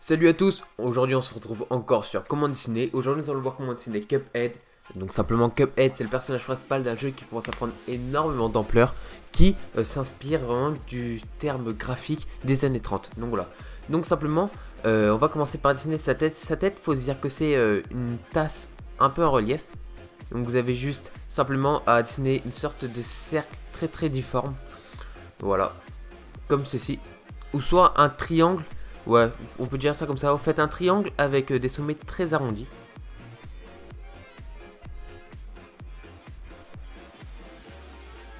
Salut à tous, aujourd'hui on se retrouve encore sur Comment dessiner. Aujourd'hui nous allons voir comment dessiner Cuphead. Donc simplement Cuphead, c'est le personnage principal d'un jeu qui commence à prendre énormément d'ampleur, qui s'inspire vraiment du terme graphique des années 30. Donc voilà. Donc simplement on va commencer par dessiner sa tête. Sa tête, faut se dire que c'est une tasse un peu en relief. Donc vous avez juste simplement à dessiner une sorte de cercle très difforme. Voilà, comme ceci. Ou soit un triangle. Ouais, on peut dire ça comme ça. Vous faites un triangle avec des sommets très arrondis.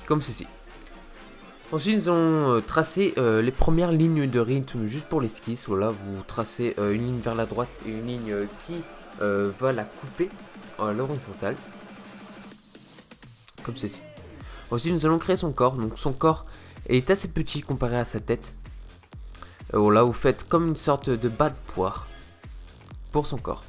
Comme ceci. Ensuite, nous allons tracer les premières lignes de rythme juste pour l'esquisse. Voilà, vous tracez une ligne vers la droite et une ligne qui va la couper à l'horizontale. Comme ceci. Ensuite, nous allons créer son corps. Donc, son corps est assez petit comparé à sa tête. Là, vous faites comme une sorte de bas de poire pour son corps.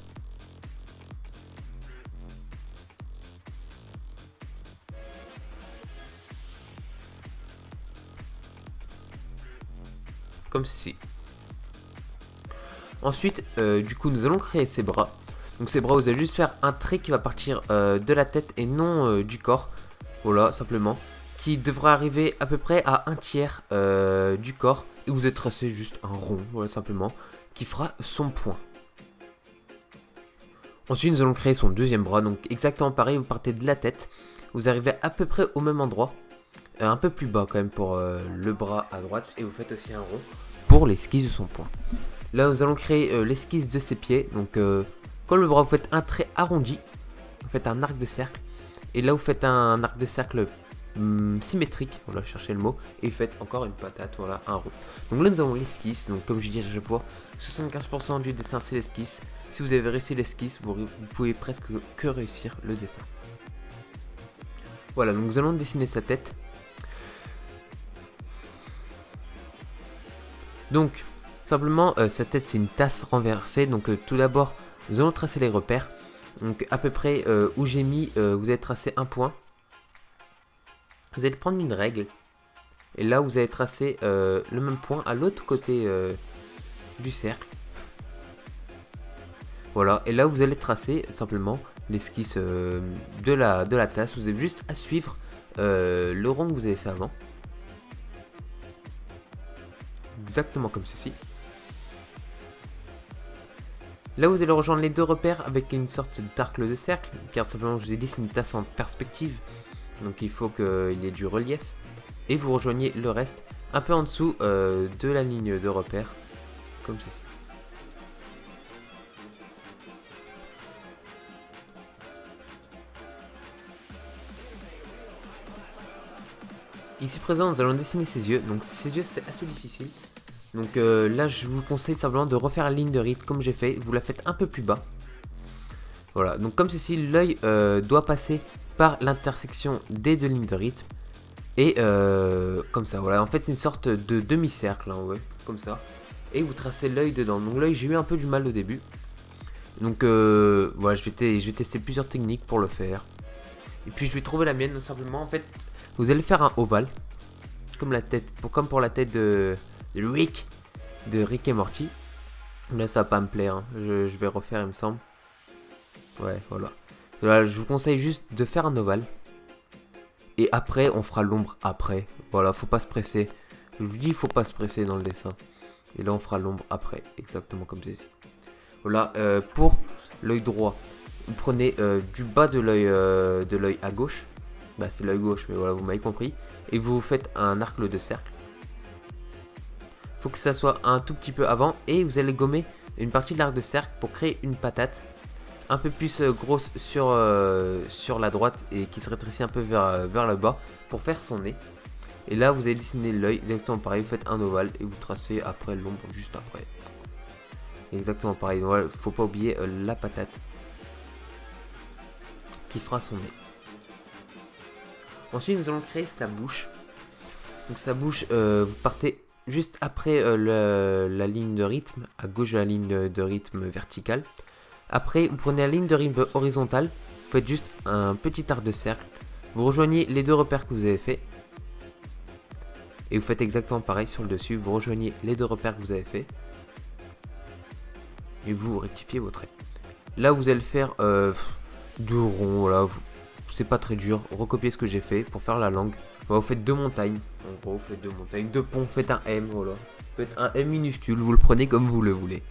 Comme ceci. Ensuite, du coup, nous allons créer ses bras. Donc ses bras, vous allez juste faire un trait qui va partir de la tête et non du corps. Voilà, simplement. Qui devra arriver à peu près à un tiers du corps. Et vous allez tracer juste un rond, voilà, simplement, qui fera son point. Ensuite, nous allons créer son deuxième bras. Donc exactement pareil, vous partez de la tête. Vous arrivez à peu près au même endroit. Un peu plus bas quand même pour le bras à droite. Et vous faites aussi un rond pour l'esquisse de son point. Là, nous allons créer l'esquisse de ses pieds. Donc, comme le bras, vous faites un trait arrondi. Vous faites un arc de cercle. Et là, vous faites un arc de cercle symétrique. Voilà, cherchez le mot. Et vous faites encore une patate. Voilà, un rond. Donc là, nous avons l'esquisse. Donc, comme je dis à chaque fois, 75% du dessin, c'est l'esquisse. Si vous avez réussi l'esquisse, vous pouvez presque que réussir le dessin. Voilà, donc nous allons dessiner sa tête. Donc, simplement, sa tête, c'est une tasse renversée. Donc, tout d'abord, nous allons tracer les repères. Donc, à peu près où j'ai mis, vous allez tracer un point. Vous allez prendre une règle. Et là, vous allez tracer le même point à l'autre côté du cercle. Voilà. Et là, vous allez tracer simplement l'esquisse de la tasse. Vous avez juste à suivre le rond que vous avez fait avant. Exactement comme ceci. Là, vous allez rejoindre les deux repères avec une sorte d'arc de cercle, car simplement, je vous ai dit, c'est une tasse en perspective. Donc, il faut qu'il y ait du relief. Et vous rejoignez le reste un peu en dessous de la ligne de repère, comme ceci. Ici présent, nous allons dessiner ses yeux. Donc, ses yeux, c'est assez difficile. Donc là, je vous conseille simplement de refaire la ligne de rythme comme j'ai fait. Vous la faites un peu plus bas. Voilà, donc comme ceci, l'œil doit passer par l'intersection des deux lignes de rythme. Et comme ça, voilà. En fait, c'est une sorte de demi-cercle, hein, ouais, comme ça. Et vous tracez l'œil dedans. Donc l'œil, j'ai eu un peu du mal au début. Donc voilà, je vais tester plusieurs techniques pour le faire. Et puis je vais trouver la mienne, tout simplement. En fait, vous allez faire un ovale. Comme la tête, comme pour la tête de Rick et Morty. Là, ça va pas me plaire. Hein. Je vais refaire, il me semble. Ouais, voilà. Là, je vous conseille juste de faire un ovale. Et après, on fera l'ombre après. Voilà, faut pas se presser. Je vous dis, il faut pas se presser dans le dessin. Et là, on fera l'ombre après. Exactement comme ceci. Voilà, pour l'œil droit, vous prenez du bas de l'œil à gauche. Bah, c'est l'œil gauche, mais voilà, vous m'avez compris. Et vous faites un arc de cercle. Faut que ça soit un tout petit peu avant et vous allez gommer une partie de l'arc de cercle pour créer une patate un peu plus grosse sur la droite et qui se rétrécit un peu vers le bas pour faire son nez. Et là, vous allez dessiner l'œil exactement pareil. Vous faites un ovale et vous tracez après l'ombre juste après. Exactement pareil. Donc, faut pas oublier la patate qui fera son nez. Ensuite, nous allons créer sa bouche. Donc sa bouche, vous partez juste après la ligne de rythme, à gauche de la ligne de rythme verticale. Après, vous prenez la ligne de rythme horizontale, vous faites juste un petit arc de cercle. Vous rejoignez les deux repères que vous avez fait. Et vous faites exactement pareil sur le dessus, vous rejoignez les deux repères que vous avez fait. et vous rectifiez vos traits. Là vous allez faire deux ronds, voilà, c'est pas très dur, recopiez ce que j'ai fait pour faire la langue. Voilà, vous faites deux montagnes, en gros vous faites deux montagnes, deux ponts, vous faites un M, voilà. Vous faites un M minuscule, vous le prenez comme vous le voulez.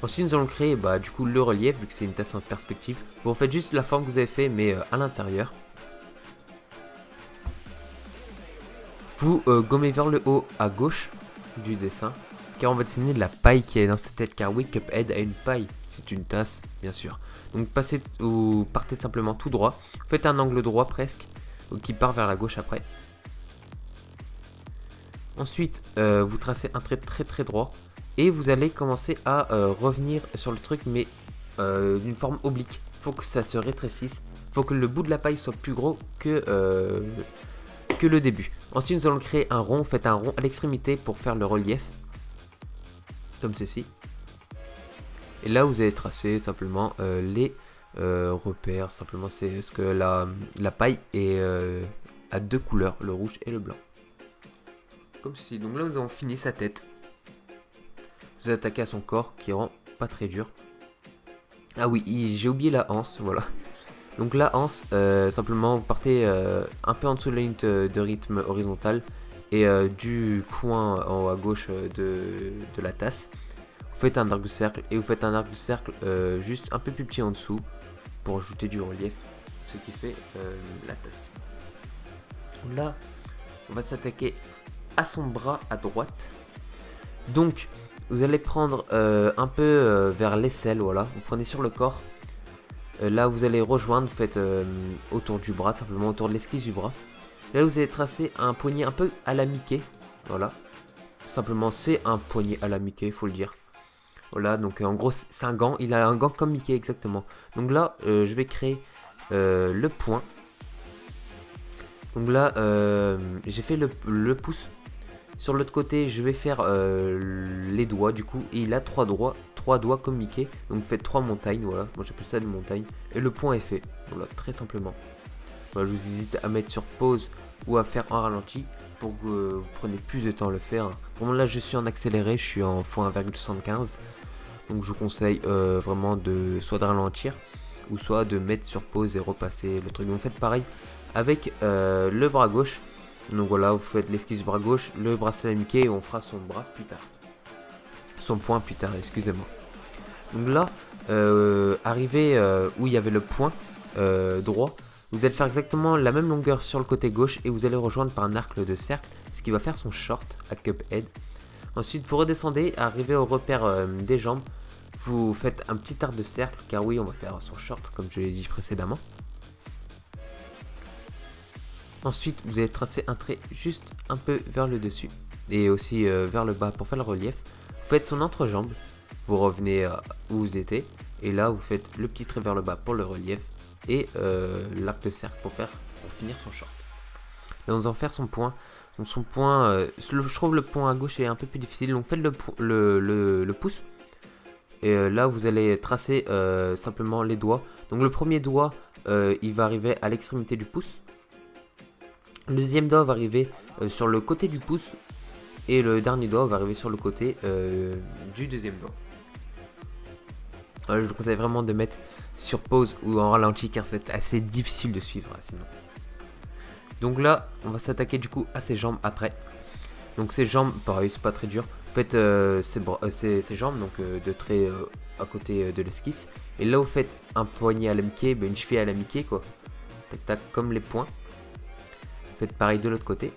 Ensuite nous allons créer du coup le relief, vu que c'est une tasse en perspective. Vous faites juste la forme que vous avez fait mais à l'intérieur. Vous gommez vers le haut à gauche du dessin, car on va dessiner de la paille qui est dans sa tête, car oui, Cuphead a une paille, c'est une tasse bien sûr. Donc partez simplement tout droit, faites un angle droit presque, qui part vers la gauche après. Ensuite vous tracez un trait très droit, et vous allez commencer à revenir sur le truc mais d'une forme oblique. Faut que ça se rétrécisse, faut que le bout de la paille soit plus gros que le début. Ensuite nous allons créer un rond, faites un rond à l'extrémité pour faire le relief, comme ceci. Et là vous allez tracer simplement les repères, simplement c'est ce que la paille est à deux couleurs, le rouge et le blanc. Comme ceci, donc là nous avons fini sa tête. Vous attaquez à son corps qui rend pas très dur. Ah oui, j'ai oublié la anse, voilà. Donc la anse, simplement vous partez un peu en dessous de la ligne de rythme horizontale et du coin en haut à gauche de la tasse. Vous faites un arc de cercle et vous faites un arc de cercle juste un peu plus petit en dessous pour ajouter du relief, ce qui fait la tasse. Là, on va s'attaquer à son bras à droite. Donc vous allez prendre un peu vers l'aisselle, voilà, vous prenez sur le corps. Là vous allez rejoindre, vous faites autour du bras, simplement autour de l'esquisse du bras. Là vous allez tracer un poignet un peu à la Mickey, voilà. Simplement c'est un poignet à la Mickey, il faut le dire. Voilà, donc en gros c'est un gant, il a un gant comme Mickey exactement. Donc là je vais créer le poing. Donc là j'ai fait le pouce. Sur l'autre côté, je vais faire les doigts du coup. Et il a trois doigts comme Mickey. Donc vous faites 3 montagnes, voilà. Moi j'appelle ça une montagne. Et le point est fait. Voilà, très simplement. Voilà, je vous hésite à mettre sur pause ou à faire en ralenti pour que vous preniez plus de temps à le faire. Pour moi là je suis en accéléré, je suis en x1,75. Donc je vous conseille vraiment soit de ralentir ou soit de mettre sur pause et repasser le truc. Donc faites pareil avec le bras gauche. Donc voilà, vous faites l'esquisse du bras gauche, le bracelet à Mickey et on fera son bras plus tard. Son poing plus tard, excusez-moi. Donc là, arrivé où il y avait le point droit, vous allez faire exactement la même longueur sur le côté gauche et vous allez rejoindre par un arc de cercle, ce qui va faire son short à Cuphead. Ensuite, vous redescendez, arrivez au repère des jambes, vous faites un petit arc de cercle, car oui, on va faire son short comme je l'ai dit précédemment. Ensuite, vous allez tracer un trait juste un peu vers le dessus et aussi vers le bas pour faire le relief. Vous faites son entrejambe, vous revenez où vous étiez et là vous faites le petit trait vers le bas pour le relief et l'arc de cercle pour finir son short. Là, on va en faire son point. Donc son point, je trouve le point à gauche est un peu plus difficile. Donc faites le pouce et là vous allez tracer simplement les doigts. Donc le premier doigt, il va arriver à l'extrémité du pouce. Le deuxième doigt va arriver sur le côté du pouce et le dernier doigt va arriver sur le côté du deuxième doigt. Je vous conseille vraiment de mettre sur pause ou en ralenti car ça va être assez difficile de suivre sinon. Donc là, on va s'attaquer du coup à ses jambes après. Donc ses jambes, pareil, c'est pas très dur. Vous faites ses jambes, donc de trait à côté de l'esquisse. Et là, vous faites un poignet à la Mickey, une cheville à la Mickey quoi. Tac tac, comme les poings. Faites pareil de l'autre côté.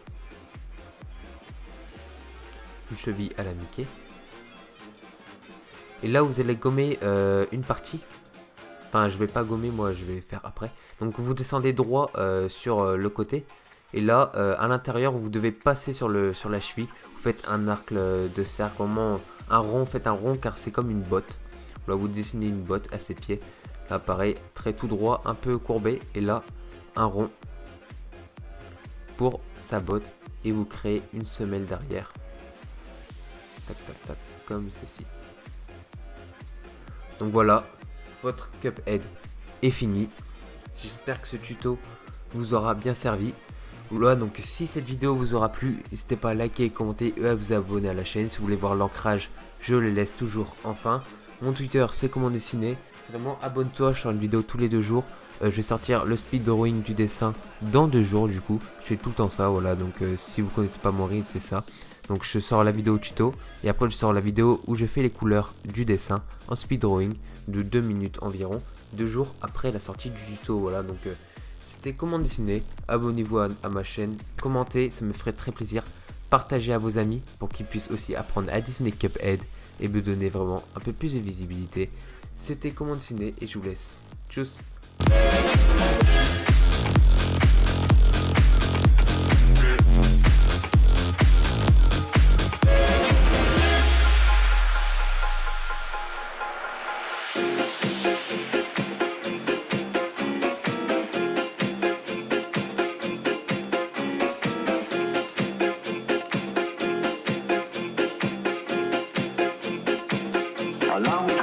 Une cheville à la Mickey. Et là vous allez gommer une partie. Enfin je vais pas gommer, moi je vais faire après. Donc vous descendez droit sur le côté. Et là à l'intérieur vous devez passer sur la cheville. Vous faites un arc de cercle, vraiment un rond, faites un rond car c'est comme une botte. Là vous dessinez une botte à ses pieds. Là pareil, trait tout droit, un peu courbé. Et là un rond pour sa botte et vous créez une semelle derrière. Tac tac tac, comme ceci. Donc voilà, votre Cuphead est fini. J'espère que ce tuto vous aura bien servi. Voilà, donc si cette vidéo vous aura plu, n'hésitez pas à liker, commenter et à vous abonner à la chaîne. Si vous voulez voir l'ancrage, je les laisse toujours en fin. Mon Twitter, c'est comment dessiner. Vraiment, abonne-toi, je sors une vidéo tous les 2 jours. Je vais sortir le speed drawing du dessin dans 2 jours du coup. Je fais tout le temps ça, voilà, donc si vous connaissez pas mon rythme, c'est ça. Donc je sors la vidéo tuto et après je sors la vidéo où je fais les couleurs du dessin en speed drawing de 2 minutes environ, 2 jours après la sortie du tuto, voilà. Donc c'était comment dessiner. Abonnez-vous à ma chaîne, commentez, ça me ferait très plaisir. Partagez à vos amis pour qu'ils puissent aussi apprendre à dessiner Cuphead et me donner vraiment un peu plus de visibilité. C'était comment dessiner et je vous laisse. Tchuss. Along